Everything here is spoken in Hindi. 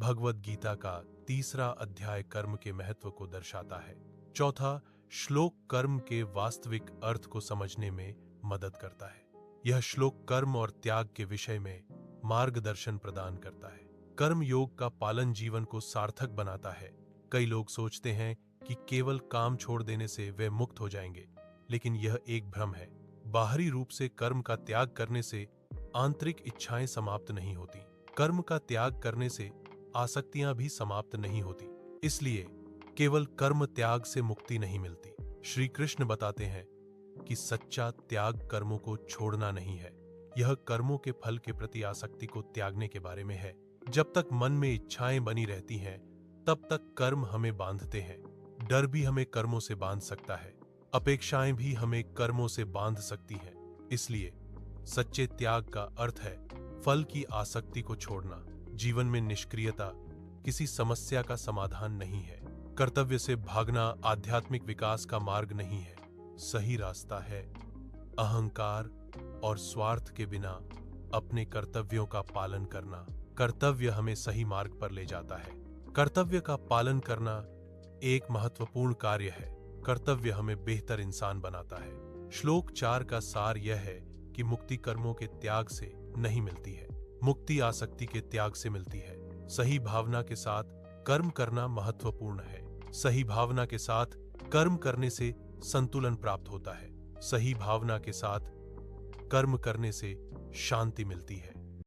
भगवद गीता का 3रा अध्याय कर्म के महत्व को दर्शाता है। चौथा श्लोक कर्म के वास्तविक अर्थ को समझने में मदद करता है। यह श्लोक कर्म और त्याग के विषय में मार्गदर्शन प्रदान करता है। कर्म योग का पालन जीवन को सार्थक बनाता है। कई लोग सोचते हैं कि केवल काम छोड़ देने से वे मुक्त हो जाएंगे, लेकिन यह एक भ्रम है। बाहरी रूप से कर्म का त्याग करने से आंतरिक इच्छाएं समाप्त नहीं होती। कर्म का त्याग करने से आसक्तियां भी समाप्त नहीं होती। इसलिए केवल कर्म त्याग से मुक्ति नहीं मिलती। श्री कृष्ण बताते हैं कि सच्चा त्याग कर्मों को छोड़ना नहीं है, यह कर्मों के फल के प्रति आसक्ति को त्यागने के बारे में है। जब तक मन में इच्छाएं बनी रहती हैं, तब तक कर्म हमें बांधते हैं। डर भी हमें कर्मों से बांध सकता है, अपेक्षाएं भी हमें कर्मों से बांध सकती हैं। इसलिए सच्चे त्याग का अर्थ है फल की आसक्ति को छोड़ना। जीवन में निष्क्रियता किसी समस्या का समाधान नहीं है। कर्तव्य से भागना आध्यात्मिक विकास का मार्ग नहीं है। सही रास्ता है अहंकार और स्वार्थ के बिना अपने कर्तव्यों का पालन करना। कर्तव्य हमें सही मार्ग पर ले जाता है। कर्तव्य का पालन करना एक महत्वपूर्ण कार्य है। कर्तव्य हमें बेहतर इंसान बनाता है। श्लोक 4 का सार यह है कि मुक्ति कर्मों के त्याग से नहीं मिलती है, मुक्ति आसक्ति के त्याग से मिलती है। सही भावना के साथ कर्म करना महत्वपूर्ण है। सही भावना के साथ कर्म करने से संतुलन प्राप्त होता है। सही भावना के साथ कर्म करने से शांति मिलती है।